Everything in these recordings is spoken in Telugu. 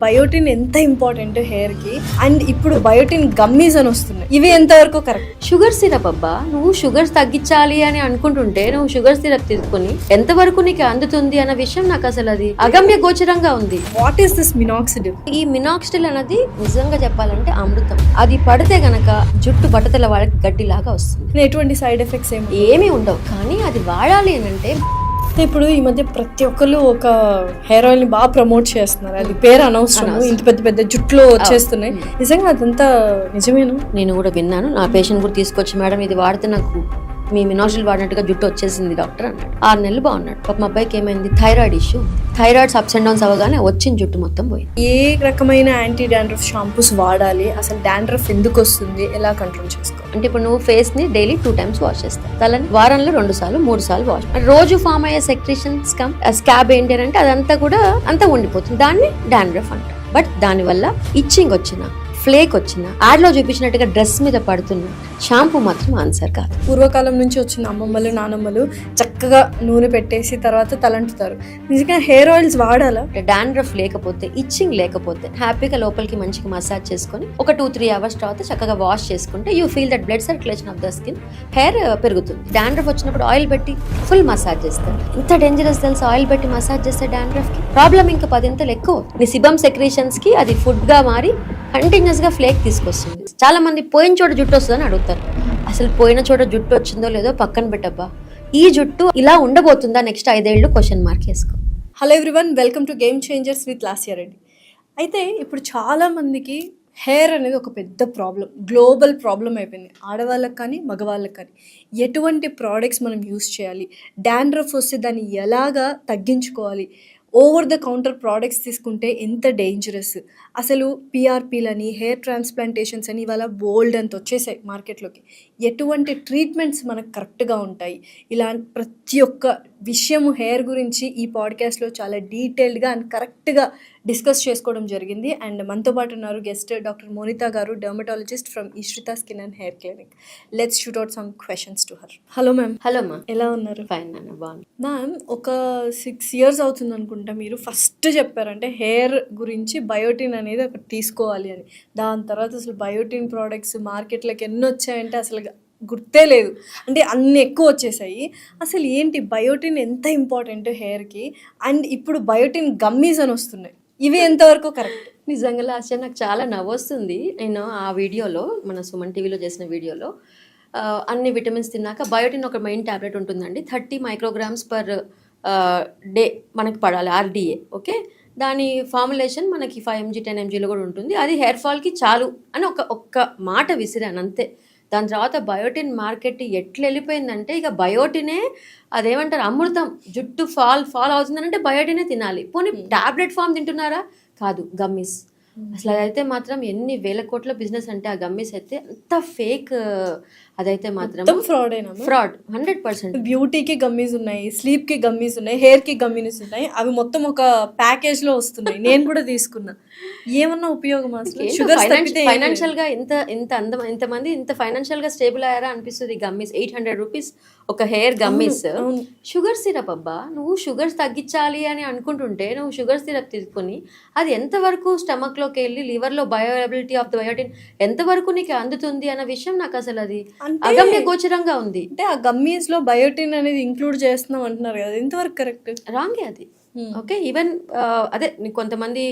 బయోటిన్ ఎంత ఇంపార్టెంట్ హెయిర్ కి, అండ్ ఇప్పుడు బయోటిన్ గమ్మీస్ అని వస్తున్నాయి. ఇవి ఎంతవరకు కరెక్ట్? షుగర్ సిరప్ అబ్బా, నువ్వు షుగర్స్ తగ్గించాలి అని అనుకుంటుంటే నువ్వు షుగర్ సిరప్ తీసుకుని ఎంతవరకు నీకు అందుతుంది అన్న విషయం నాకు అసలు అది అగమ్య గోచరంగా ఉంది. What is this minoxidil? ఈ మినాక్సిడిల్ అనేది నిజంగా చెప్పాలంటే అమృతం. అది పడితే గనక జుట్టు బట్టతల వాళ్ళకి గడ్డిలాగా వస్తుంది. ఎటువంటి సైడ్ ఎఫెక్ట్స్ ఏమీ ఉండవు, కానీ అది వాడాలి అని అంటే ఇప్పుడు ఈ మధ్య ప్రతి ఒక్కరు ఒక హెయిర్ ఆయిల్ ని బాగా ప్రమోట్ చేస్తున్నారు. అది పేరు అనవసరం, ఇంత పెద్ద పెద్ద జుట్లో వచ్చేస్తున్నాయి. నిజంగా అదంతా నిజమేనా? నేను కూడా విన్నాను. నా పేషెంట్ కూడా తీసుకొచ్చి, మేడం ఇది వాడితే నాకు మీ మినాక్సిడిల్ వాడినట్టుగా జుట్టు వచ్చేసింది డాక్టర్ అన్నాడు. 6 నెలలు బాగున్నాడు. పాప మా అబ్బాయికి ఏమైంది, thyroid issue. Thyroids ups and downs అవ్వగానే వచ్చిన జుట్టు మొత్తం పోయింది. ఏ రకమైన యాంటీ డాండ్రఫ్ షాంపూస్ వాడాలి, అసలు డాండ్రఫ్ ఎందుకు వస్తుంది, ఎలా కంట్రోల్ చేసుకోవాలి? అంటే ఇప్పుడు నువ్వు ఫేస్ ని డైలీ 2 times వాష్ చేస్తావు, తలని వారంలో 2 సార్లు 3 సార్లు వాష్. రోజు ఫామ్ అయ్యే సెక్రేషన్స్ స్కాబ్ ఏంటి అంటే అదంతా కూడా అంతా ఉండిపోతుంది. దాన్ని డాండ్రఫ్ అంటారు. బట్ దానివల్ల ఇచ్చింగ్ వచ్చిన, ఫ్లేక్ వచ్చిన, యాడ్ లో చూపించినట్టుగా డ్రెస్ మీద పడుతున్న షాంపూ మాత్రం ఆన్సర్ కాదు. పూర్వకాలం నుంచి వచ్చిన అమ్మమ్మలు నానమ్మలు చక్కగా నూనె పెట్టేసి తర్వాత తలంటుతారు. నిజంగా హెయిర్ ఆయిల్స్ వాడాలా? డాండ్రఫ్ లేకపోతే, ఇచ్చింగ్ లేకపోతే హ్యాపీగా లోపలికి మంచిగా మసాజ్ చేసుకొని ఒక 2-3 hours తర్వాత చక్కగా వాష్ చేసుకుంటే you feel that blood circulation of the skin, hair పెరుగుతుంది. డాండ్రఫ్ వచ్చినప్పుడు ఆయిల్ పెట్టి ఫుల్ మసాజ్ చేస్తారు. ఇంత డేంజరస్ తెలుసు, ఆయిల్ పెట్టి మసాజ్ చేస్తే డాండ్రఫ్ కి ప్రాబ్లం ఇంకా 10 ఎక్కువ. నీ సిబమ్ సెక్రేషన్స్ కి అది ఫుడ్ గా మారి కంటిన్యూస్ గా ఫ్లేక్ తీసుకొస్తుంది. చాలా మంది పోయిన చోట జుట్టు వస్తుందని అడుగుతారు. అసలు పోయిన చోట జుట్టు వచ్చిందో లేదో పక్కన పెట్టబ్బా, ఈ జుట్టు ఇలా ఉండబోతుందా నెక్స్ట్ 5 ఏళ్ళు క్వశ్చన్ మార్క్ వేసుకో. Hello everyone, welcome to game changers with Lasya Reddy. అయితే ఇప్పుడు చాలా మందికి హెయిర్ అనేది ఒక పెద్ద ప్రాబ్లం, గ్లోబల్ ప్రాబ్లం అయిపోయింది. ఆడవాళ్ళకి కానీ మగవాళ్ళకి కానీ ఎటువంటి ప్రోడక్ట్స్ మనం యూస్ చేయాలి, డాండ్రఫ్ వస్తే దాన్ని ఎలాగా తగ్గించుకోవాలి, ఓవర్ ద కౌంటర్ ప్రోడక్ట్స్ తీసుకుంటే ఎంత డేంజరస్, అసలు పిఆర్పీలని, హెయిర్ ట్రాన్స్ప్లాంటేషన్స్ అని ఇవాళ బోల్డ్ అంత వచ్చేసాయి మార్కెట్లోకి. ఎటువంటి ట్రీట్మెంట్స్ మనకు కరెక్ట్గా ఉంటాయి, ఇలాంటి ప్రతి ఒక్క విషయము హెయిర్ గురించి ఈ పాడ్కాస్ట్లో చాలా డీటెయిల్డ్గా అండ్ కరెక్ట్గా డిస్కస్ చేసుకోవడం జరిగింది. అండ్ మనతో పాటు ఉన్నారు గెస్ట్ డాక్టర్ మోనితా గారు, dermatologist from Ishrita skin and hair clinic. Let's shoot out some questions to her. Hello ma'am. Hello మా, ఎలా ఉన్నారు? ఫైన్ నాన్న, బాగుంది. మ్యామ్, ఒక 6 years అవుతుంది అనుకుంటా మీరు ఫస్ట్ చెప్పారంటే హెయిర్ గురించి బయోటిన్ అనేది ఒకటి తీసుకోవాలి అని. దాని తర్వాత అసలు బయోటిన్ ప్రోడక్ట్స్ మార్కెట్లోకి ఎన్ని వచ్చాయంటే అసలు గుర్తే లేదు, అంటే అన్ని ఎక్కువ వచ్చేసాయి. అసలు ఏంటి బయోటిన్ ఎంత ఇంపార్టెంట్ హెయిర్కి, అండ్ ఇప్పుడు బయోటిన్ గమ్మీస్ అని వస్తున్నాయి. ఇవి ఎంతవరకు కరెక్ట్? నిజంగా లాస్ట్ నాకు చాలా నవ్వొస్తుంది. నేను ఆ వీడియోలో, మన సుమన్ టీవీలో చేసిన వీడియోలో, అన్ని విటమిన్స్ తిన్నాక బయోటిన్ ఒక మెయిన్ ట్యాబ్లెట్ ఉంటుందండి. 30 micrograms per డే మనకి పడాలి, RDA. ఓకే, దాని ఫార్ములేషన్ మనకి 5 mg 10 mgలో కూడా ఉంటుంది. అది హెయిర్ ఫాల్కి చాలు అని ఒక్క మాట విసిరాను అంతే. దాని తర్వాత బయోటిన్ మార్కెట్ ఎట్లా వెళ్ళిపోయిందంటే ఇక బయోటినే అదేమంటారు అమృతం. జుట్టు ఫాల్ అవుతుందని అంటే బయోటినే తినాలి. పోనీ టాబ్లెట్ ఫామ్ తింటున్నారా? కాదు, గమ్మీస్. అసలు అదైతే మాత్రం ఎన్ని వేల కోట్ల బిజినెస్ అంటే ఆ గమ్మీస్ అయితే అంత ఫేక్. అదైతే మాత్రం ఫ్రాడ్ 100%. బ్యూటీకి గమ్మీస్ ఉన్నాయి, స్లీప్ కి గమ్మీస్ ఉన్నాయి, హెయిర్ కి గమ్మీస్ ఉన్నాయి. అవి మొత్తం ఒక ప్యాకేజ్ లో వస్తున్నాయి. నేను కూడా తీసుకున్నా. ఏమన్నా ఉపయోగం అసలు? షుగర్ ఫైనాన్షియల్ గా ఇంతమంది ఇంత ఫైనాన్షియల్ గా స్టేబుల్ అయ్యారా అనిపిస్తుంది. గమ్మీస్ 800 rupees ఒక హెయిర్ గమ్మీస్. షుగర్ సిరప్ అబ్బా, నువ్వు షుగర్స్ తగ్గించాలి అని అనుకుంటుంటే నువ్వు షుగర్ సిరప్ తీసుకుని అది ఎంతవరకు స్టమక్ లోకి వెళ్ళి లివర్ లో బయోఎబిలిటీ ఆఫ్ ద బయోటిన్ ఎంతవరకు నీకు అందుతుంది అన్న విషయం నాకు అసలు అది అగమ్య గోచరంగా ఉంది. అంటే ఆ గమ్మీస్ లో బయోటిన్ అనేది ఇంక్లూడ్ చేస్తున్నాం అంటున్నారు కదా, ఎంతవరకు కరెక్ట్? రాంగే అది. ఓకే, ఈవెన్ అదే కొంతమంది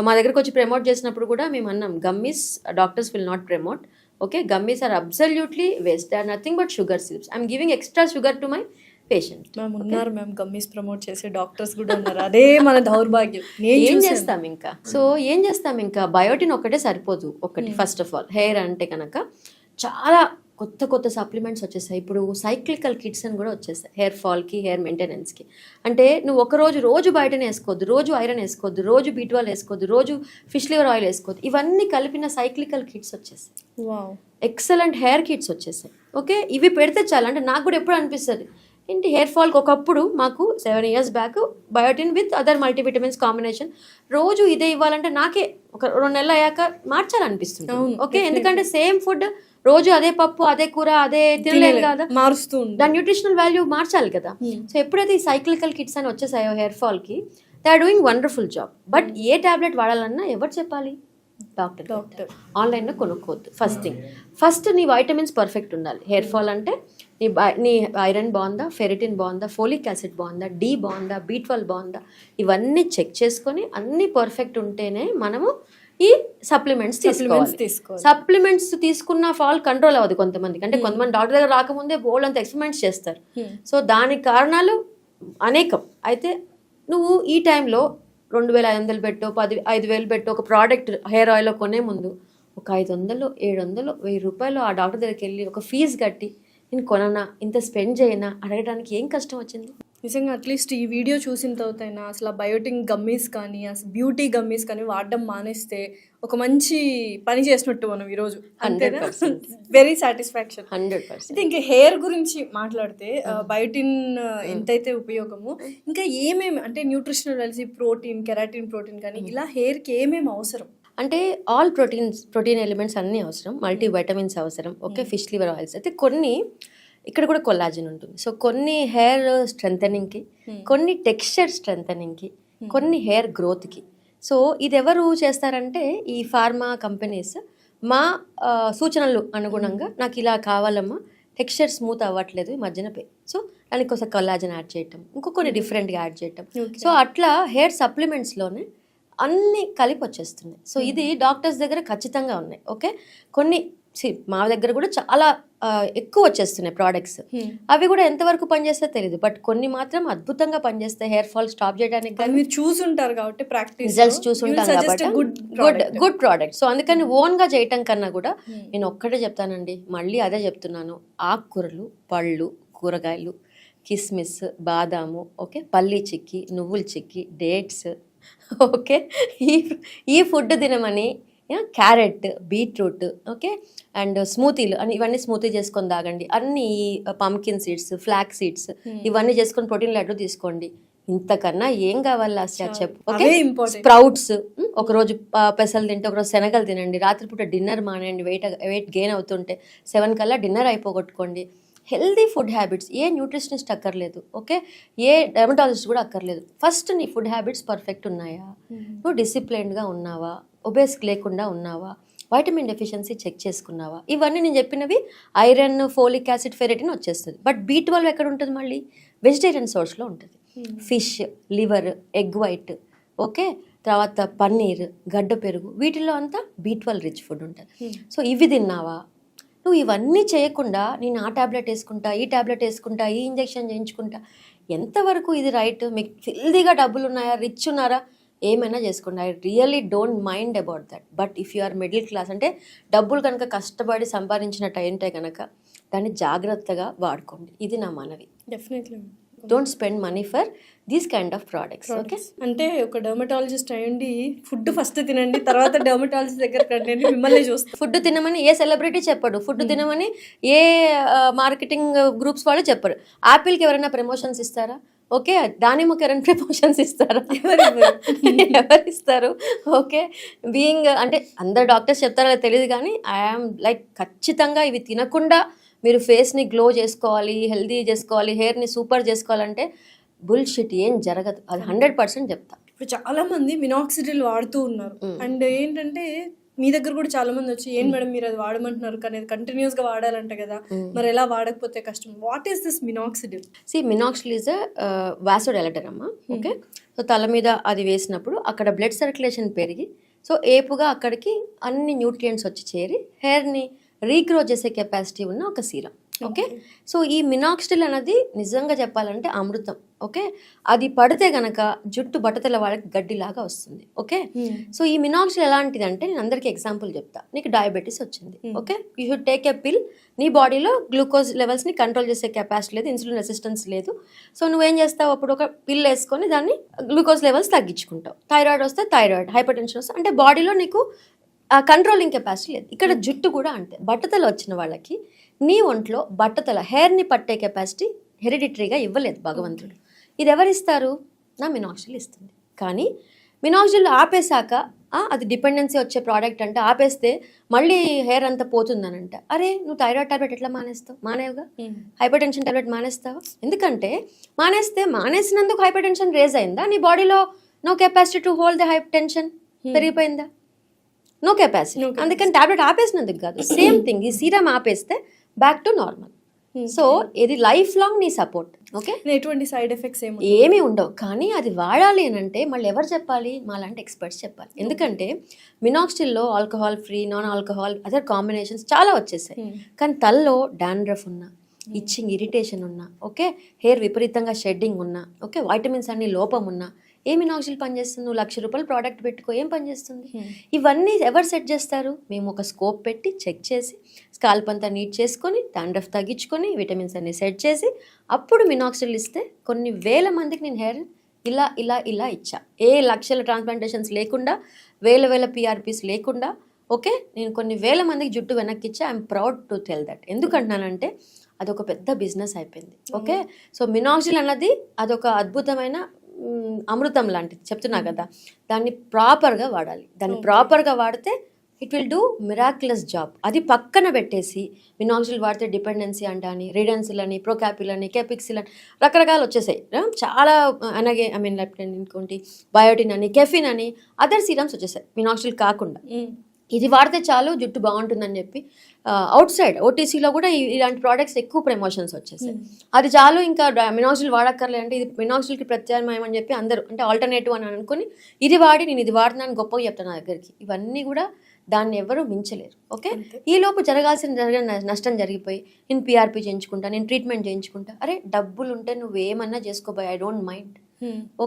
మా దగ్గరకు వచ్చి ప్రమోట్ చేసినప్పుడు కూడా మేము అన్నాం, gummies doctors will not promote. Okay, gummies are absolutely waste. They are nothing but sugar syrups. I'm giving extra sugar to my patient. Ma'am ఉన్నారు, మ్యామ్ గమ్మీస్ ప్రమోట్ చేసే డాక్టర్స్ కూడా ఉన్నారు. అదే మన దౌర్భాగ్యం. ఏం చేస్తాం ఇంకా? సో ఏం చేస్తాం ఇంకా? బయోటిన్ ఒకటే సరిపోదు. ఒకటి ఫస్ట్ ఆఫ్ ఆల్ హెయిర్ అంటే కనుక చాలా కొత్త సప్లిమెంట్స్ వచ్చేసాయి. ఇప్పుడు సైక్లికల్ కిట్స్ అని కూడా వచ్చేసాయి హెయిర్ ఫాల్కి, హెయిర్ మెయింటెనెన్స్కి. అంటే నువ్వు రోజు బయటనే వేసుకోవద్దు, రోజు ఐరన్ వేసుకోవద్దు, రోజు B12 వేసుకోవద్దు, రోజు ఫిష్ లివర్ ఆయిల్ వేసుకోవద్దు. ఇవన్నీ కలిపిన సైక్లికల్ కిట్స్ వచ్చేసాయి. ఎక్సలెంట్ హెయిర్ కిట్స్ వచ్చేసాయి. ఓకే, ఇవి పెడితే చాలా. అంటే నాకు కూడా ఎప్పుడు అనిపిస్తుంది ఏంటి, హెయిర్ ఫాల్కి ఒకప్పుడు మాకు 7 years back biotin with other multivitamins combination రోజు ఇదే ఇవ్వాలంటే నాకే ఒక 2 నెలలు అయ్యాక మార్చాలనిపిస్తుంది. ఓకే, ఎందుకంటే సేమ్ ఫుడ్ రోజు అదే పప్పు, అదే కూర, అదే తినలేదు కదా, మారుస్తూ దాని న్యూట్రిషనల్ వాల్యూ మార్చాలి కదా. సో ఎప్పుడైతే ఈ సైక్లికల్ కిట్స్ అని వచ్చేసాయో హెయిర్ ఫాల్కి, they are doing wonderful job. But ఏ టాబ్లెట్ వాడాలన్నా ఎవరు చెప్పాలి? డాక్టర్. ఆన్లైన్లో కొనుక్కోవద్దు. ఫస్ట్ నీ వైటమిన్స్ పర్ఫెక్ట్ ఉండాలి. హెయిర్ ఫాల్ అంటే నీ ఐరన్ బాగుందా, ఫెరిటిన్ బాగుందా, ఫోలిక్ యాసిడ్ బాగుందా, డి బాగుందా, B12 బాగుందా, ఇవన్నీ చెక్ చేసుకొని అన్నీ పర్ఫెక్ట్ ఉంటేనే మనము ఈ సప్లిమెంట్స్ తీసుకోవాలి. సప్లిమెంట్స్ తీసుకున్న ఫాల్ కంట్రోల్ అవ్వదు కొంతమందికి. అంటే కొంతమంది డాక్టర్ దగ్గర రాకముందే బోల్డ్ అంత ఎక్స్పెరిమెంట్స్ చేస్తారు. సో దానికి కారణాలు అనేకం. అయితే నువ్వు ఈ టైంలో 2,500 పెట్టో 5,000 పెట్టో ఒక ప్రోడక్ట్ హెయిర్ ఆయిల్ కొనే ముందు ఒక 500, 700, 1,000 రూపాయలు ఆ డాక్టర్ దగ్గరికి వెళ్ళి ఒక ఫీజు కట్టి నేను కొననా, ఇంత స్పెండ్ చేయనా అడగడానికి ఏం కష్టం వచ్చింది? నిజంగా అట్లీస్ట్ ఈ వీడియో చూసిన తర్వాతైనా అసలు బయోటిన్ గమ్మీస్ కానీ అసలు బ్యూటీ గమ్మీస్ కానీ వాడడం మానేస్తే ఒక మంచి పని చేసినట్టు మనం ఈరోజు. 100% వెరీ సాటిస్ఫాక్షన్. 100%. అయితే ఇంకా హెయిర్ గురించి మాట్లాడితే బయోటిన్ ఎంతైతే ఉపయోగమో ఇంకా ఏమేమి అంటే nutritional values, protein, keratin protein కానీ ఇలా హెయిర్కి ఏమేమి అవసరం? అంటే ఆల్ ప్రోటీన్ ఎలిమెంట్స్ అన్నీ అవసరం, మల్టీ వైటమిన్స్ అవసరం. ఓకే, ఫిష్ లివర్ ఆయిల్స్ అయితే కొన్ని, ఇక్కడ కూడా కొల్లాజన్ ఉంటుంది. సో కొన్ని హెయిర్ స్ట్రెంథనింగ్కి, కొన్ని టెక్స్చర్ స్ట్రెంథనింగ్కి, కొన్ని హెయిర్ గ్రోత్కి. సో ఇది ఎవరు చేస్తారంటే ఈ ఫార్మా కంపెనీస్ మా సూచనలు అనుగుణంగా నాకు ఇలా కావాలమ్మా, టెక్స్చర్ స్మూత్ అవ్వట్లేదు ఈ మధ్యన సో దానికి కోసం కొల్లాజన్ యాడ్ చేయటం, కొన్ని డిఫరెంట్గా యాడ్ చేయటం. సో అట్లా హెయిర్ సప్లిమెంట్స్లోనే అన్నీ కలిపి వచ్చేస్తున్నాయి. సో ఇది డాక్టర్స్ దగ్గర ఖచ్చితంగా ఉన్నాయి. ఓకే, కొన్ని మా దగ్గర కూడా చాలా ఎక్కువ వచ్చేస్తున్నాయి ప్రోడక్ట్స్. అవి కూడా ఎంతవరకు పనిచేస్తే తెలియదు, బట్ కొన్ని మాత్రం అద్భుతంగా పనిచేస్తాయి హెయిర్ ఫాల్ స్టాప్ చేయడానికి. మీరు చూసుంటారు కాబట్టి ప్రాక్టీస్ రిజల్ట్స్ చూసుంటాం కాబట్టి గుడ్ ప్రోడక్ట్. సో అందుకని ఓన్గా చేయటం కన్నా కూడా నేను ఒక్కటే చెప్తానండి, మళ్ళీ అదే చెప్తున్నాను, ఆకుకూరలు, పళ్ళు, కూరగాయలు, కిస్మిస్, బాదాము, ఓకే, పల్లి చిక్కి, నువ్వుల చిక్కి, డేట్స్, ఓకే, ఈ ఫుడ్ తినమని, క్యారెట్, బీట్రూట్, ఓకే, అండ్ స్మూతీలు అని ఇవన్నీ స్మూతీ చేసుకొని తాగండి. అన్ని పంకిన్ సీడ్స్, ఫ్లాక్ సీడ్స్ ఇవన్నీ చేసుకొని ప్రోటీన్ లడ్డు తీసుకోండి. ఇంతకన్నా ఏం కావాలి ఆసియా చెప్పు? ఓకే, స్ప్రౌట్స్ ఒకరోజు పెసలు తింటే ఒకరోజు శనగలు తినండి. రాత్రిపూట డిన్నర్ మానేయండి, వెయిట్ గెయిన్ అవుతుంటే 7 కల్లా డిన్నర్ అయిపోగొట్టుకోండి. హెల్దీ ఫుడ్ హ్యాబిట్స్, ఏ న్యూట్రిషనిస్ట్ అక్కర్లేదు, ఓకే, ఏ డెర్మటాలజిస్ట్ కూడా అక్కర్లేదు. ఫస్ట్ నీ ఫుడ్ హ్యాబిట్స్ పర్ఫెక్ట్ ఉన్నాయా, నువ్వు డిసిప్లైన్డ్గా ఉన్నావా, ఒబేస్ లేకుండా ఉన్నావా, వైటమిన్ డెఫిషియన్సీ చెక్ చేసుకున్నావా, ఇవన్నీ నేను చెప్పినవి ఐరన్, ఫోలిక్ యాసిడ్, ఫెరిటిన్ వచ్చేస్తుంది. బట్ B12 ఎక్కడ ఉంటుంది? మళ్ళీ వెజిటేరియన్ సోర్స్లో ఉంటుంది. Fish, liver, egg white, okay, తర్వాత పన్నీర్, గడ్డ పెరుగు, వీటిల్లో అంతా B12 రిచ్ ఫుడ్ ఉంటుంది. సో ఇవి తిన్నావా? నువ్వు ఇవన్నీ చేయకుండా నేను ఆ ట్యాబ్లెట్ వేసుకుంటా, ఈ ట్యాబ్లెట్ వేసుకుంటా, ఈ ఇంజెక్షన్ చేయించుకుంటా, ఎంతవరకు ఇది రైట్? మీకు హెల్దీగా డబ్బులు ఉన్నాయా, రిచ్ ఉన్నారా, ఏమైనా చేసుకోండి. I really don't mind about that. But if you are middle class అంటే డబ్బులు కనుక కష్టపడి సంపాదించినట్టు అయింటే కనుక దాన్ని జాగ్రత్తగా వాడుకోండి. ఇది నా మనవి. Definitely don't spend money for these kind of products. Okay, అంటే ఒక డర్మటాలజిస్ట్ అయ్యండి ఫుడ్ ఫస్ట్ తినండి, తర్వాత డర్మటాలజిస్ట్ దగ్గర రండి మిమ్మల్ని చూస్తాను. ఫుడ్ తినమని ఏ సెలబ్రిటీ చెప్పడు, ఫుడ్ తినమని ఏ మార్కెటింగ్ గ్రూప్స్ వాళ్ళు చెప్పరు. యాపిల్కి ఎవరైనా ప్రమోషన్స్ ఇస్తారా? ఓకే, దానిమ్మకి ఎవరైనా ప్రమోషన్స్ ఇస్తారా? ఎవరు ఇస్తారు? ఓకే, బీయింగ్ అంటే అందరు డాక్టర్స్ చెప్తారో తెలియదు, కానీ ఐఆమ్ లైక్ ఖచ్చితంగా ఇవి తినకుండా మీరు ఫేస్ని గ్లో చేసుకోవాలి, హెల్దీ చేసుకోవాలి, హెయిర్ని సూపర్ చేసుకోవాలంటే బుల్షిట్, ఏం జరగదు. అది 100% చెప్తా. ఇప్పుడు చాలా మంది మినాక్సిడిల్ వాడుతూ ఉన్నారు. అండ్ ఏంటంటే మీ దగ్గర కూడా చాలా మంది వచ్చి ఏం మేడం మీరు అది వాడమంటున్నారు, కానీ అది కంటిన్యూస్ గా వాడాలంట కదా, మరి ఎలా వాడకపోతే కష్టం. What is this minoxidil? Minoxidil is vasodilator అమ్మా. ఓకే, సో తల మీద అది వేసినప్పుడు అక్కడ బ్లడ్ సర్క్యులేషన్ పెరిగి సో ఏపుగా అక్కడికి అన్ని న్యూట్రియంట్స్ వచ్చి చేరి హెయిర్ని రీగ్రో చేసే కెపాసిటీ ఉన్న ఒక సీరం. ఓకే, సో ఈ మినాక్సిడిల్ అనేది నిజంగా చెప్పాలంటే అమృతం. ఓకే, అది పడితే గనక జుట్టు బట్టతల వాళ్ళకి గడ్డిలాగా వస్తుంది. ఓకే, సో ఈ మినాక్సిడిల్ ఎలాంటిది అంటే నేను అందరికీ ఎగ్జాంపుల్ చెప్తా. నీకు డయాబెటీస్ వచ్చింది, okay, you should take a పిల్. నీ బాడీలో గ్లూకోజ్ లెవెల్స్ని కంట్రోల్ చేసే కెపాసిటీ లేదు, ఇన్సులిన్ రెసిస్టెన్స్ లేదు. సో నువ్వేం చేస్తావు, అప్పుడు ఒక పిల్ వేసుకొని దాన్ని గ్లూకోజ్ లెవెల్స్ తగ్గించుకుంటావు. థైరాయిడ్ వస్తే థైరాయిడ్, హైపర్ టెన్షన్ వస్తే అంటే బాడీలో నీకు కంట్రోలింగ్ కెపాసిటీ లేదు. ఇక్కడ జుట్టు కూడా అంతే. బట్టతల వచ్చిన వాళ్ళకి నీ ఒంట్లో బట్టతల హెయిర్ని పట్టే కెపాసిటీ హెరిడిటరీగా ఇవ్వలేదు భగవంతుడు. ఇది ఎవరిస్తారు? నా మినాక్సిడిల్ ఇస్తుంది. కానీ మినాక్సిడిల్ ఆపేశాక అది డిపెండెన్సీ వచ్చే ప్రోడక్ట్ అంటే ఆపేస్తే మళ్ళీ హెయిర్ అంతా పోతుందనంట. అరే నువ్వు థైరాయిడ్ టాబ్లెట్ ఎట్లా మానేస్తావు? మానేవుగా. హైపర్ టెన్షన్ టాబ్లెట్ మానేస్తావు. ఎందుకంటే మానేసినందుకు హైపర్ టెన్షన్ రేజ్ అయిందా? నీ బాడీలో no capacity to hold the hypertension పెరిగిపోయిందా? No capacity. అందుకని టాబ్లెట్ ఆపేసినందుకు కాదు, సేమ్ థింగ్ ఈ సీరం ఆపేస్తే బ్యాక్ టు నార్మల్. సో ఇది లైఫ్ లాంగ్ నీ సపోర్ట్. ఓకే, ఎటువంటి సైడ్ ఎఫెక్ట్స్ ఏమీ ఉండవు. కానీ అది వాడాలి అని అంటే మళ్ళీ ఎవరు చెప్పాలి? మాలాంటి ఎక్స్పర్ట్స్ చెప్పాలి. ఎందుకంటే మినాక్సిడిల్లో alcohol free, non alcohol, other combinations చాలా వచ్చేసాయి. కానీ తలలో డాండ్రఫ్ ఉన్నా, ఇచ్చింగ్ ఇరిటేషన్ ఉన్నా, ఓకే, హెయిర్ విపరీతంగా షెడ్డింగ్ ఉన్నా, ఓకే, వైటమిన్స్ అన్ని లోపం ఉన్నా, ఏ మినాక్సిడిల్ పనిచేస్తుంది? నువ్వు ₹1,00,000 ప్రోడక్ట్ పెట్టుకో, ఏం పనిచేస్తుంది? ఇవన్నీ ఎవరు సెట్ చేస్తారు? మేము ఒక స్కోప్ పెట్టి చెక్ చేసి స్కాల్ప్ అంతా నీట్ చేసుకొని డాండ్రఫ్ తగ్గించుకొని విటమిన్స్ అన్ని సెట్ చేసి అప్పుడు మినాక్సిడిల్ ఇస్తే కొన్ని వేల మందికి నేను హెయిర్ ఇలా ఇలా ఇలా ఇచ్చా. ఏ లక్షల ట్రాన్స్ప్లాంటేషన్స్ లేకుండా, వేల పిఆర్పీస్ లేకుండా, ఓకే, నేను కొన్ని వేల మందికి జుట్టు వెనక్కి ఇచ్చా. I'm proud to tell that. ఎందుకంటున్నానంటే అదొక పెద్ద బిజినెస్ అయిపోయింది. ఓకే, సో మినాక్సిడిల్ అన్నది అదొక అద్భుతమైన అమృతం లాంటిది చెప్తున్నా కదా. దాన్ని ప్రాపర్గా వాడాలి. దాన్ని ప్రాపర్గా వాడితే it will do miraculous job. అది పక్కన పెట్టేసి మినాక్సిడిల్ వాడితే డిపెండెన్సీ అంటాని, రిడెన్సిల్ అని, ప్రోకాపిల్ అని, కెపిక్సిల్ అని రకరకాలు వచ్చేసాయి. చాలా అలాగే ఇంకోటి బయోటిన్ అని, కెఫిన్ అని, అదర్ సీరమ్స్ వచ్చేసాయి మినాక్సిడిల్ కాకుండా. ఇది వాడితే చాలు జుట్టు బాగుంటుందని చెప్పి అవుట్ సైడ్ ఓటీసీలో కూడా ఇలాంటి ప్రోడక్ట్స్ ఎక్కువ ప్రమోషన్స్ వచ్చేసాయి. అది చాలు, ఇంకా మినాక్సిడిల్ వాడక్కర్లే అంటే ఇది మినాక్సిడిల్కి ప్రత్యామ్నాయం అని చెప్పి అందరూ అంటే ఆల్టర్నేటివ్ అని అనుకుని ఇది వాడి నేను ఇది వాడుతున్నాను గొప్పగా చెప్తాను నా దగ్గరికి. ఇవన్నీ కూడా దాన్ని ఎవరు మించలేరు. ఓకే, ఈలోపు జరిగిన నష్టం జరిగిపోయి నేను పిఆర్పి చేయించుకుంటా, నేను ట్రీట్మెంట్ చేయించుకుంటా. అరే డబ్బులు ఉంటే నువ్వు ఏమన్నా చేసుకోబోయ్, I don't mind.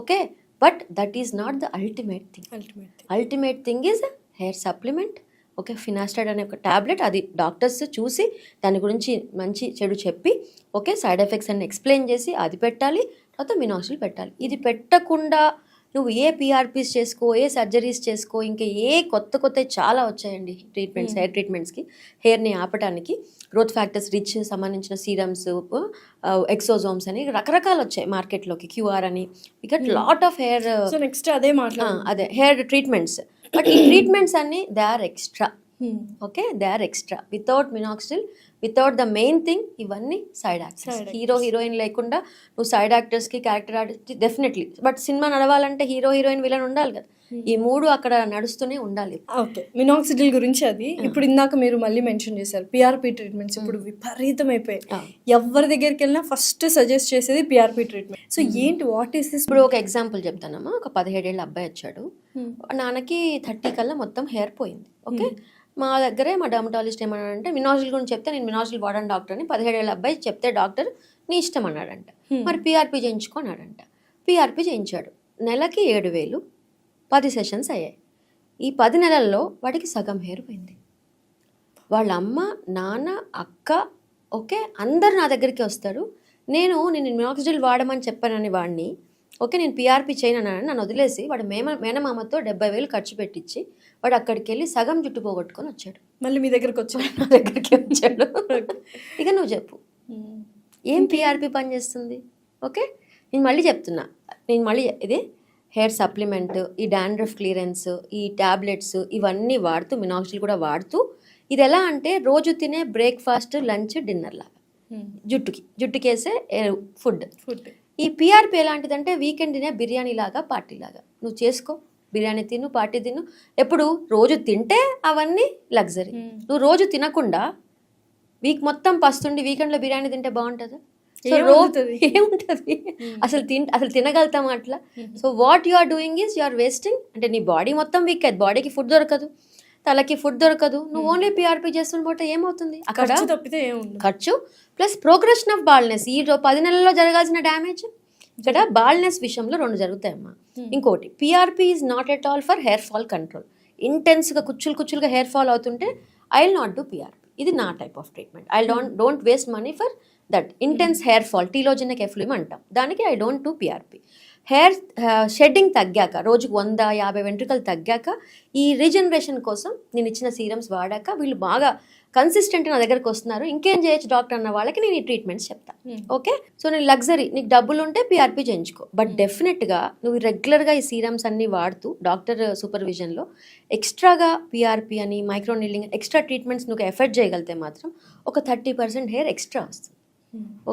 Okay, but that is not the ultimate thing. Ultimate thing is hair supplement. Okay, finasteride అనే ఒక ట్యాబ్లెట్, అది డాక్టర్స్ చూసి దాని గురించి మంచి చెడు చెప్పి, ఓకే, సైడ్ ఎఫెక్ట్స్ అన్ని ఎక్స్ప్లెయిన్ చేసి అది పెట్టాలి. తర్వాత మినాక్సిడిల్ పెట్టాలి. ఇది పెట్టకుండా నువ్వు ఏ పిఆర్పీస్ చేసుకో, ఏ సర్జరీస్ చేసుకో, ఇంకా ఏ కొత్త చాలా వచ్చాయండి ట్రీట్మెంట్స్, హెయిర్ ట్రీట్మెంట్స్కి, హెయిర్ని ఆపడానికి. గ్రోత్ ఫ్యాక్టర్స్ రిచ్ సంబంధించిన సీరమ్స్, ఎక్సోజోమ్స్ అని రకరకాలు వచ్చాయి మార్కెట్లోకి, క్యూఆర్ అని, ఇక లాట్ ఆఫ్ హెయిర్ నెక్స్ట్ అదే హెయిర్ ట్రీట్మెంట్స్. బట్ ఈ ట్రీట్మెంట్స్ అన్ని they are extra. Okay, they are extra. Without minoxidil, without the main thing, ఇవన్నీ సైడ్ యాక్టర్స్. హీరోయిన్ లేకుండా నువ్వు సైడ్ యాక్టర్స్కి, character artist definitely. But cinema నడవాలంటే హీరోయిన్ విలన్ ఉండాలి కదా. ఈ మూడు అక్కడ నడుస్తూనే ఉండాలి. ఓకే, మినాక్సిడిల్ గురించి అది ఇప్పుడు ఇందాక మీరు మళ్ళీ మెన్షన్ చేశారు. పిఆర్పి ట్రీట్మెంట్స్ ఇప్పుడు విపరీతం అయిపోయాయి. ఎవరి దగ్గరికి వెళ్ళినా ఫస్ట్ సజెస్ట్ చేసేది పిఆర్పి ట్రీట్మెంట్. సో ఏంటి, వాట్ ఈస్ దిస్? ఇప్పుడు ఒక ఎగ్జాంపుల్ చెప్తానమ్మా. ఒక 17 ఏళ్ళ అబ్బాయి వచ్చాడు, నాన్నకి 30 కల్లా మొత్తం హెయిర్ పోయింది. ఓకే, మా దగ్గరే మా డర్మటాలజిస్ట్ ఏమన్నాడంటే మినాక్సిడిల్ గురించి చెప్తే, నేను మినాక్సిడిల్ వాడాను డాక్టర్ అని 17 ఏళ్ళ అబ్బాయి చెప్తే డాక్టర్ నీ ఇష్టం అన్నాడంట. మరి పిఆర్పి చేయించుకున్నాడంట. పిఆర్పి చేయించాడు. నెలకి 7,000, 10 సెషన్స్ అయ్యాయి. ఈ 10 నెలల్లో వాడికి సగం హెయిర్ పోయింది. వాళ్ళ అమ్మ, నాన్న, అక్క, ఓకే, అందరు నా దగ్గరికి వస్తారు. నేను మినాక్సిడిల్ వాడమని చెప్పానని వాడిని, ఓకే, నేను పిఆర్పి చేయనని నన్ను వదిలేసి వాడు మేనమామతో 70,000 ఖర్చు పెట్టించి వాడు అక్కడికి వెళ్ళి సగం జుట్టు పోగొట్టుకొని వచ్చాడు. మళ్ళీ మీ దగ్గరకు వచ్చాడు, నా దగ్గరికి వచ్చాడు. ఇక నువ్వు చెప్పు, ఏం పిఆర్పి పని చేస్తుంది? ఓకే, నేను మళ్ళీ చెప్తున్నా, ఇది హెయిర్ సప్లిమెంట్, ఈ డాండ్రఫ్ క్లియరెన్స్, ఈ ట్యాబ్లెట్స్ ఇవన్నీ వాడుతూ, మినాక్సిడిల్ కూడా వాడుతూ, ఇది ఎలా అంటే రోజు తినే బ్రేక్ఫాస్ట్, లంచ్, డిన్నర్ లాగా జుట్టుకేసే ఫుడ్. ఈ పిఆర్పి ఎలాంటిదంటే వీకెండ్ తినే బిర్యానీ లాగా, పార్టీ లాగా. నువ్వు చేసుకో, బిర్యానీ తిను, పార్టీ తిను. ఎప్పుడు రోజు తింటే అవన్నీ లగ్జరీ. నువ్వు రోజు తినకుండా వీక్ మొత్తం పస్తుండి వీకెండ్లో బిర్యానీ తింటే బాగుంటుందా? సో ఏముంటుంది అసలు తినగలుగుతాం అట్లా? So what you are doing is you are wasting. అంటే నీ బాడీ మొత్తం వీక్ అయ్యింది, బాడీకి ఫుడ్ దొరకదు, తలకి ఫుడ్ దొరకదు. నువ్వు ఓన్లీ పిఆర్పి చేస్తుంటే ఏమవుతుంది? అక్కడ ఖర్చు ప్లస్ ప్రోగ్రెషన్ ఆఫ్ బాల్నెస్. ఈ 10 నెలల్లో జరగాల్సిన డ్యామేజ్ ఇక్కడ బాల్నెస్ విషయంలో 2 జరుగుతాయమ్మా. ఇంకోటి, PRP is not at all for hair fall control. ఇంటెన్స్గా కుచ్చులుగా హెయిర్ ఫాల్ అవుతుంటే I will not do PRP. ఇది నా type of treatment. I don't waste money for that intense hair fall, telogenic effluvium అంటాం దానికి. I don't do PRP. Hair shedding తగ్గాక, రోజుకు 100-50 వెంట్రుకలు తగ్గాక, ఈ రీజనరేషన్ కోసం నేను ఇచ్చిన సీరమ్స్ వాడాక వీళ్ళు బాగా కన్సిస్టెంట్ నా దగ్గరకు వస్తున్నారు. ఇంకేం చేయొచ్చు డాక్టర్ అన్న వాళ్ళకి నేను ఈ ట్రీట్మెంట్స్ చెప్తాను. ఓకే, సో నేను లగ్జరీ, నీకు డబ్బులు ఉంటే పిఆర్పి చేయించుకో. బట్ డెఫినెట్గా నువ్వు రెగ్యులర్గా ఈ సీరమ్స్ అన్ని వాడుతూ డాక్టర్ సూపర్విజన్లో ఎక్స్ట్రాగా పిఆర్పి అని, మైక్రో నీడ్లింగ్, ఎక్స్ట్రా ట్రీట్మెంట్స్ నువ్వు ఎఫర్ట్ చేయగలిగితే మాత్రం ఒక 30% హెయిర్ ఎక్స్ట్రా వస్తుంది.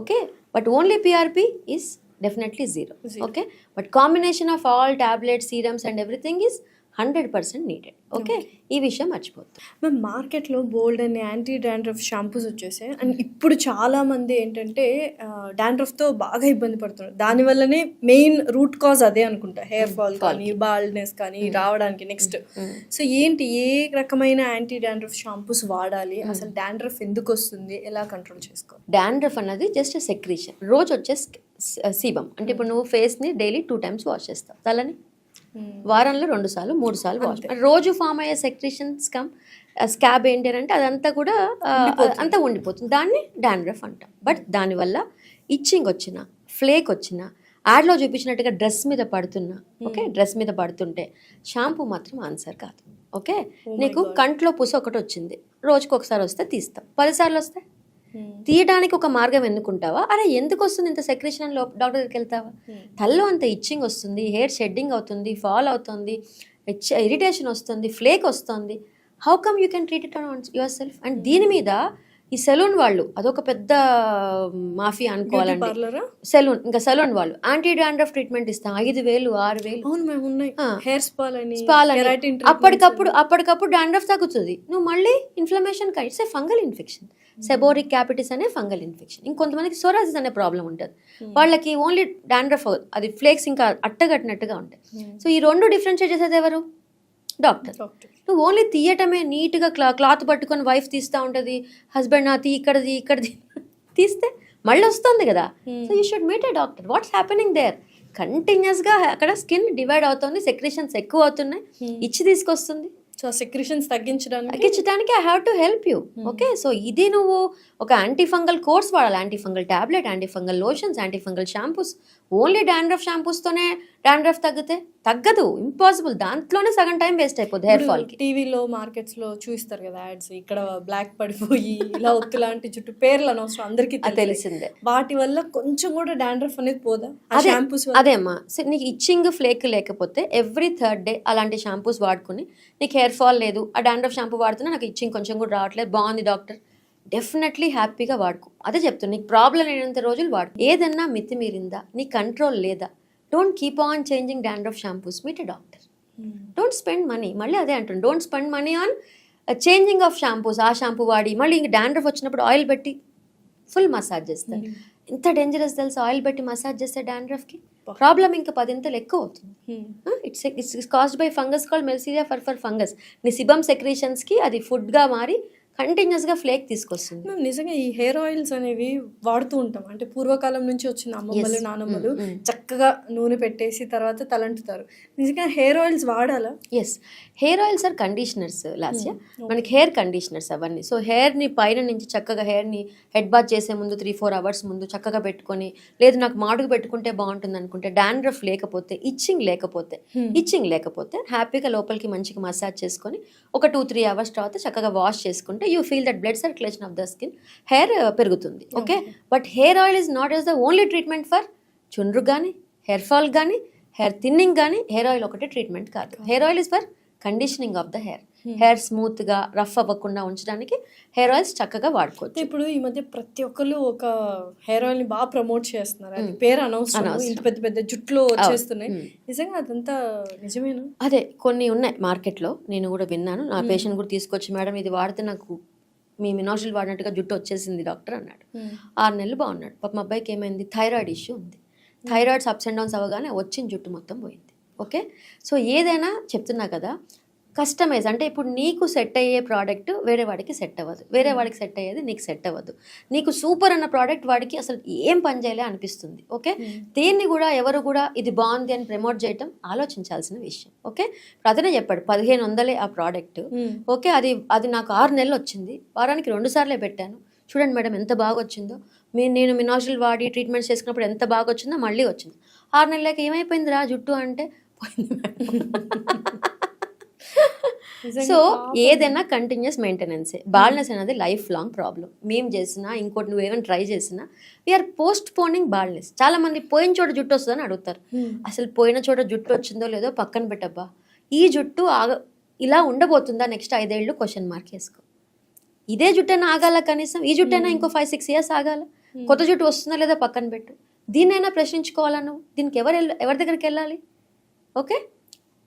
Okay, but only PRP is definitely zero. Okay, but combination of all tablets, serums and everything is 100% needed. Okay, ఈ విషయం మర్చిపోతుంది. మ్యామ్ మార్కెట్లో బోల్డ్ అని యాంటీ డాండ్రఫ్ షాంపూస్ వచ్చేసాయి అండ్ ఇప్పుడు చాలామంది ఏంటంటే డాండ్రఫ్తో బాగా ఇబ్బంది పడుతున్నారు. దానివల్లనే మెయిన్ రూట్ కాజ్ అదే అనుకుంటా, హెయిర్ ఫాల్ కానీ బాల్డ్నెస్ కానీ రావడానికి. నెక్స్ట్ సో ఏంటి, ఏ రకమైన యాంటీ డాండ్రఫ్ షాంపూస్ వాడాలి, అసలు డాండ్రఫ్ ఎందుకు వస్తుంది, ఎలా కంట్రోల్ చేసుకోవాలి? డాండ్రఫ్ అన్నది జస్ట్ సెక్రీషన్. రోజు వచ్చే సీబమ్ అంటే ఇప్పుడు నువ్వు ఫేస్ని డైలీ 2 times వాష్ చేస్తావు, తలని వారంలో 2 సార్లు 3 సార్లు వాష్. రోజు ఫామ్ అయ్యే సెక్రీషన్స్ కమ్ స్కాబ్ ఏంటి అంటే అదంతా కూడా అంతా ఉండిపోతుంది, దాన్ని డాండ్రఫ్ అంటాం. బట్ దానివల్ల ఇచ్చింగ్ వచ్చిన, ఫ్లేక్ వచ్చిన, యాడ్లో చూపించినట్టుగా డ్రెస్ మీద పడుతున్నా, ఓకే డ్రెస్ మీద పడుతుంటే షాంపూ మాత్రం ఆన్సర్ కాదు. ఓకే, నీకు కంట్లో పుస ఒకటి వచ్చింది, రోజుకి ఒకసారి వస్తే తీస్తాం, 10 సార్లు వస్తే తీయడానికి ఒక మార్గం ఎన్నుకుంటావా? అరే ఎందుకు వస్తుంది ఇంత సెక్రేషన్ అని డాక్టర్ దగ్గరికి వెళ్తావా? తల్లో అంత ఇచ్చింగ్ వస్తుంది, హెయిర్ షెడ్డింగ్ అవుతుంది, ఫాల్ అవుతుంది, ఇరిటేషన్ వస్తుంది, ఫ్లేక్ వస్తుంది. How come you can treat it on your self? And దీని మీద ఈ సెలూన్ వాళ్ళు అదొక పెద్ద మాఫియా అనుకోవాలండి. సెలూన్, ఇంకా సెలూన్ వాళ్ళు యాంటీ డాండ్రఫ్ ట్రీట్మెంట్ ఇస్తాం, 5,000 6,000 స్పాల్ అని. అప్పటికప్పుడు డాండ్రఫ్ తగ్గుతుంది, నువ్వు మళ్ళీ inflammation it's a fungal infection. Seborrhoeic capitis అనే ఫంగల్ ఇన్ఫెక్షన్. ఇంకొంతమందికి సోరాసిస్ అనే ప్రాబ్లం ఉంటుంది, వాళ్ళకి ఓన్లీ డాండ్రఫ్, అది ఫ్లేక్స్ ఇంకా అట్టగట్టినట్టుగా ఉంటాయి. సో ఈ 2 డిఫరెన్షియేట్ చేసేది ఎవరు? డాక్టర్. నువ్వు ఓన్లీ తీయటమే, నీట్గా క్లాత్ పట్టుకొని వైఫ్ తీస్తూ ఉంటుంది, హస్బెండ్ ఇక్కడది తీస్తే మళ్ళీ వస్తుంది కదా. So you should meet a doctor. What's happening there? కంటిన్యూస్గా అక్కడ స్కిన్ డివైడ్ అవుతుంది, సెక్రేషన్స్ ఎక్కువ అవుతున్నాయి, ఇచ్చి తీసుకొస్తుంది. సో సెక్రేషన్స్ తగ్గించడానికి I have to help you. Okay, so ఇది నువ్వు ఒక యాంటీఫంగల్ కోర్స్ వాడాలి, antifungal tablet, antifungal lotions, antifungal shampoos. Only dandruff షాంపూస్తోనే డాండ్రఫ్ తగ్గదు, ఇంపాసిబుల్. దాంట్లోనే సగం టైం వేస్ట్ అయిపోతుంది హెయిర్ ఫాల్ కి. టీవీలో మార్కెట్స్లో చూస్తారు కదా యాడ్స్, ఇక్కడ బ్లాక్ పడిపోయి ఇలా ఒత్తు లాంటి చుట్టూ పేర్లు అనవసరం, అందరికీ తెలిసిందే. వాటి వల్ల కొంచెం కూడా డాండ్రఫ్ అనేది పోదా? అదేమ్మా, నీకు ఇచ్చింగ్ ఫ్లేక్ లేకపోతే ఎవ్రీ 3rd day అలాంటి షాంపూస్ వాడుకుని, నీకు హెయిర్ ఫాల్ లేదు, ఆ డాండ్రఫ్ షాంపూ వాడుతున్నా నాకు ఇచ్చింగ్ కొంచెం కూడా రావట్లేదు, బాగుంది డాక్టర్, డెఫినెట్లీ హ్యాపీగా వాడుకో. అదే చెప్తున్నా, నీకు ప్రాబ్లం లేనంత రోజులు వాడుకో. ఏదన్నా మితిమీరిందా, నీ కంట్రోల్ లేదా, don't keep on changing dandruff shampoos, meet a doctor. Don't spend money, మళ్ళీ అదే అంటాను, don't spend money on changing of shampoos. ఆ షాంపూ వాడి మళ్ళీ ఇంక డాండ్రఫ్ వచ్చినప్పుడు ఆయిల్ పెట్టి ఫుల్ మసాజ్ చేస్తారు. ఎంత డేంజరస్ తెలుసు, ఆయిల్ పెట్టి మసాజ్ చేస్తే డాండ్రఫ్కి ప్రాబ్లం ఇంకా 10 ఎక్కువ అవుతుంది. It's caused by fungus called Malassezia furfur fungus. నీ సిబమ్ సెక్రేషన్స్కి అది ఫుడ్గా మారి కంటిన్యూస్గా ఫ్లేక్ తీసుకొస్తుంది. మేము నిజంగా ఈ హెయిర్ ఆయిల్స్ అనేవి వాడుతూ ఉంటాం, అంటే పూర్వకాలం నుంచి వచ్చిన అమ్మమ్మలు నానమ్మలు చక్కగా నూనె పెట్టేసి తర్వాత తలంటుతారు. నిజంగా హెయిర్ ఆయిల్స్ వాడాలా? Yes, hair oils are conditioners Lasya, మనకి హెయిర్ కండిషనర్స్ అవన్నీ. సో హెయిర్ని పైన నుంచి చక్కగా హెయిర్ని హెడ్ బాత్ చేసే ముందు 3-4 hours ముందు చక్కగా పెట్టుకొని, లేదు నాకు మాడుగు పెట్టుకుంటే బాగుంటుంది అనుకుంటే, డాండ్రఫ్ లేకపోతే, ఇచ్చింగ్ లేకపోతే హ్యాపీగా లోపలికి మంచిగా మసాజ్ చేసుకొని ఒక 2-3 hours తర్వాత చక్కగా వాష్ చేసుకుంటే you feel that blood circulation of the skin, hair పెరుగుతుంది. Okay, but hair oil is not as the only treatment for చుండ్రు కానీ, హెయిర్ ఫాల్ కానీ, హెయిర్ థిన్నింగ్ కానీ. హెయిర్ ఆయిల్ ఒకటే ట్రీట్మెంట్ కాదు. Hair oil is for conditioning of the hair. Hair స్మూత్గా రఫ్ అవ్వకుండా ఉంచడానికి హెయిర్ ఆయిల్స్ చక్కగా వాడుకోవచ్చు. ఇప్పుడు ఈ మధ్య ప్రతి ఒక్కరు ఒక హెయిర్ ఆయిల్ ని బాగా ప్రమోట్ చేస్తున్నారు, అది పేరు అనవసరం, ఇంత పెద్ద పెద్ద జుట్లు వచ్చేస్తున్నాయి. నిజంగా అదంతా నిజమేనా? అదే కొన్ని ఉన్నాయి మార్కెట్లో, నేను కూడా విన్నాను. నా పేషెంట్ కూడా తీసుకొచ్చి, మేడం ఇది వాడితే నాకు మీ మినాజిల్ వాడినట్టుగా జుట్టు వచ్చేసింది డాక్టర్ అన్నాడు. 6 నెలలు బాగున్నాడు. పాప మా అబ్బాయికి ఏమైంది, థైరాయిడ్ ఇష్యూ ఉంది. థైరాయిడ్స్ అప్స్ అండ్ డౌన్స్ అవ్వగానే వచ్చిన జుట్టు మొత్తం పోయింది. ఓకే, సో ఏదైనా చెప్తున్నా కదా, కస్టమైజ్ అంటే ఇప్పుడు నీకు సెట్ అయ్యే ప్రోడక్ట్ వేరే వాడికి సెట్ అవ్వదు, వేరే వాడికి సెట్ అయ్యేది నీకు సెట్ అవ్వదు. నీకు సూపర్ అన్న ప్రోడక్ట్ వాడికి అసలు ఏం పని చేయలే అనిపిస్తుంది. ఓకే, దేన్ని కూడా ఎవరు కూడా ఇది బాగుంది అని ప్రమోట్ చేయటం ఆలోచించాల్సిన విషయం. ఓకే, అతనే చెప్పాడు 1500 ఆ ప్రోడక్ట్. ఓకే, అది నాకు 6 నెలలు వచ్చింది, వారానికి 2 సార్లే పెట్టాను, చూడండి మేడం ఎంత బాగా వచ్చిందో, నేను మినాజిల్ వాడి ట్రీట్మెంట్స్ చేసుకున్నప్పుడు ఎంత బాగా వచ్చిందో, మళ్ళీ వచ్చింది. 6 నెలలకి ఏమైపోయింది రా జుట్టు అంటే పోయింది మేడం. సో ఏదైనా కంటిన్యూస్ మెయింటెనెన్సే. బాల్నెస్ అనేది లైఫ్ లాంగ్ ప్రాబ్లం. మేము చేసినా, ఇంకోటి నువ్వు ఏమైనా ట్రై చేసినా, వీఆర్ పోస్ట్ పోనింగ్ బాల్నెస్. చాలా మంది పోయిన చోట జుట్టు వస్తుందని అడుగుతారు. అసలు పోయిన చోట జుట్టు వచ్చిందో లేదో పక్కన పెట్టబ్బా, ఈ జుట్టు ఇలా ఉండబోతుందా నెక్స్ట్ 5 ఏళ్ళు క్వశ్చన్ వేసుకో. ఇదే జుట్టైనా ఆగాల, కనీసం ఈ జుట్టైనా ఇంకో 5-6 years ఆగాల. కొత్త జుట్టు వస్తుందా లేదా పక్కన పెట్టు. దీన్నైనా ప్రశ్నించుకోవాలా నువ్వు? దీనికి ఎవరి దగ్గరికి వెళ్ళాలి? ఓకే,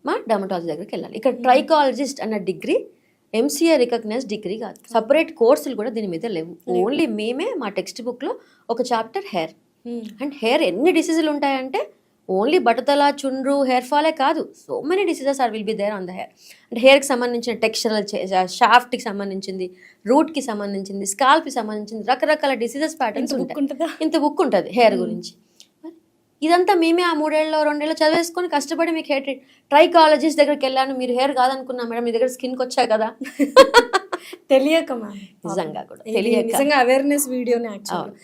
మా డర్మటాలజీ దగ్గరికి వెళ్ళాలి. ఇక్కడ ట్రైకాలజిస్ట్ అన్న డిగ్రీ ఎంసీఏ రికగ్నైజ్ డిగ్రీ కాదు, సపరేట్ కోర్సులు కూడా దీని మీద లేవు. ఓన్లీ మేమే మా టెక్స్ట్ బుక్లో ఒక చాప్టర్ హెయిర్. అండ్ హెయిర్ ఎన్ని డిసీజులు ఉంటాయంటే ఓన్లీ బట్టతల, చుండ్రు, హెయిర్ ఫాలే కాదు, so many diseases will be there on the hair. అంటే హెయిర్కి సంబంధించిన టెక్స్చరల్, షాఫ్ట్కి సంబంధించింది, రూట్కి సంబంధించింది, స్కాల్ప్కి సంబంధించింది, రకరకాల డిసీజెస్ ప్యాటర్న్స్ ఉంటాయి. ఇంత బుక్ ఉంటుంది హెయిర్ గురించి. ఇదంతా మేమే ఆ 3 ఏళ్ళలో 2 ఏళ్ళు చదివేసుకొని కష్టపడి మీకు హెయిర్ ట్రైకాలజిస్ట్ దగ్గరికి వెళ్ళాను, మీరు హెయిర్ కాదనుకున్నా మేడం, మీ దగ్గర స్కిన్కి వచ్చా కదా. తెలియక మ్యామ్, నిజంగా కూడా నిజంగా అవేర్నెస్ వీడియోనే యాక్చువల్.